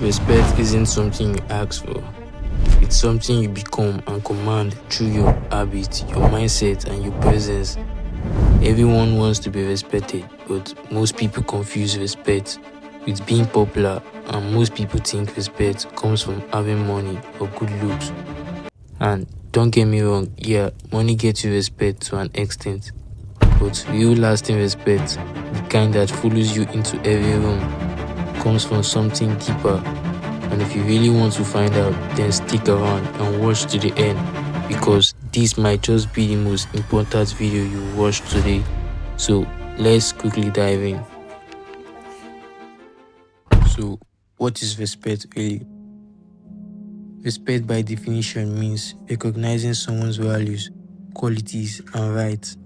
Respect isn't something you ask for. It's something you become and command through your habits, your mindset, and your presence. Everyone wants to be respected, but most people confuse respect with being popular, and most people think respect comes from having money or good looks. And don't get me wrong, yeah, money gets you respect to an extent, but real lasting respect, the kind that follows you into every room, comes from something deeper. And if you really want to find out, then stick around and watch to the end, because this might just be the most important video you watch today. So let's quickly dive in. So what is respect really? Respect by definition means recognizing someone's values, qualities, and rights.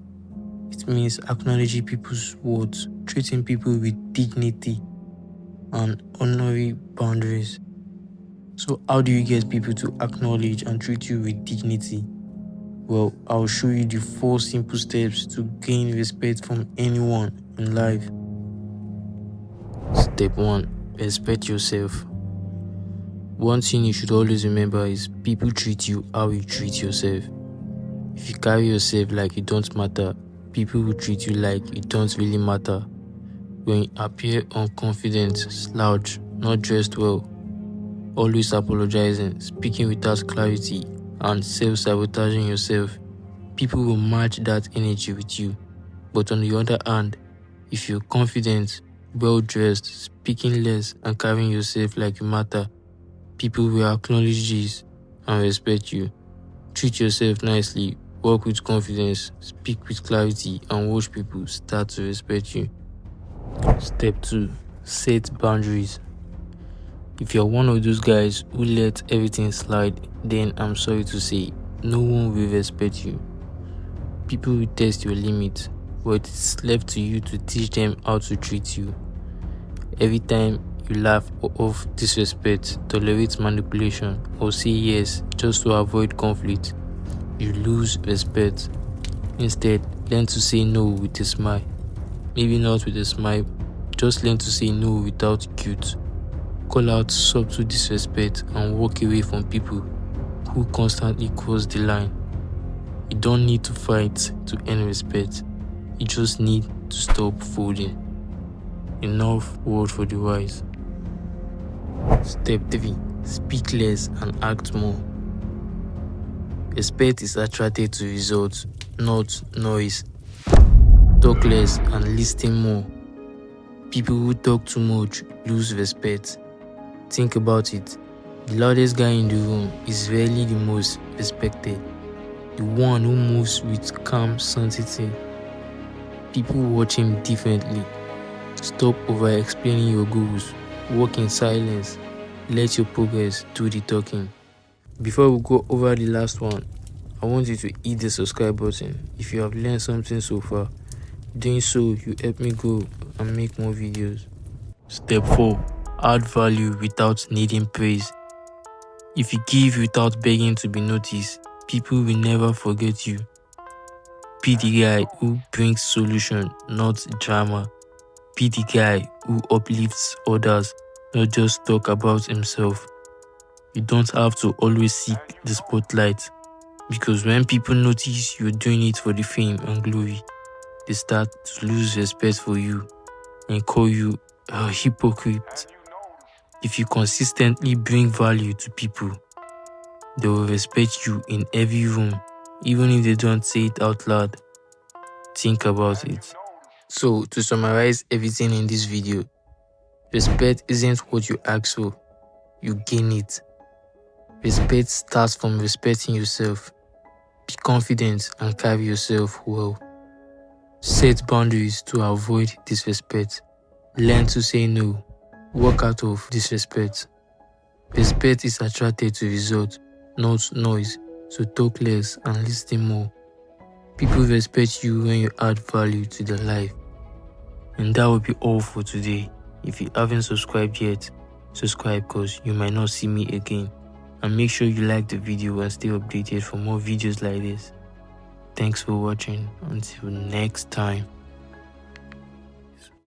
It means acknowledging people's words, treating people with dignity, and honoring boundaries. So how do you get people to acknowledge and treat you with dignity? Well, I'll show you the 4 simple steps to gain respect from anyone in life. Step 1. Respect yourself. One thing you should always remember is people treat you how you treat yourself. If you carry yourself like you don't matter, people will treat you like you don't really matter. When you appear unconfident, slouch, not dressed well, always apologizing, speaking without clarity, and self-sabotaging yourself, people will match that energy with you. But on the other hand, if you're confident, well-dressed, speaking less, and carrying yourself like you matter, people will acknowledge this and respect you. Treat yourself nicely, walk with confidence, speak with clarity, and watch people start to respect you. Step 2. Set boundaries. If you're one of those guys who let everything slide, then I'm sorry to say, no one will respect you. People will test your limits, but it's left to you to teach them how to treat you. Every time you laugh off disrespect, tolerate manipulation, or say yes just to avoid conflict, you lose respect. Instead, learn to say no with a smile. Maybe not with a smile, just learn to say no without guilt. Call out subtle disrespect and walk away from people who constantly cross the line. You don't need to fight to earn respect. You just need to stop folding. Enough word for the wise. Step 3. Speak less and act more. Respect is attracted to results, not noise. Talk less and listen more. People who talk too much lose respect. Think about it. The loudest guy in the room is rarely the most respected. The one who moves with calm sanctity. People watch him differently. Stop over-explaining your goals. Walk in silence. Let your progress do the talking. Before we go over the last one, I want you to hit the subscribe button if you have learned something so far. Doing so, you help me grow and make more videos. Step 4. Add value without needing praise. If you give without begging to be noticed, people will never forget you. Be the guy who brings solution, not drama. Be the guy who uplifts others, not just talk about himself. You don't have to always seek the spotlight, because when people notice you're doing it for the fame and glory, they start to lose respect for you and call you a hypocrite. If you consistently bring value to people, they will respect you in every room, even if they don't say it out loud. Think about it. So, to summarize everything in this video, respect isn't what you ask for, you gain it. Respect starts from respecting yourself. Be confident and carry yourself well. Set boundaries to avoid disrespect. Learn to say no. Walk out of disrespect. Respect is attracted to results, not noise, so talk less and listen more. People respect you when you add value to their life. And that will be all for today. If you haven't subscribed yet, subscribe because you might not see me again. And make sure you like the video and stay updated for more videos like this. Thanks for watching. Until next time.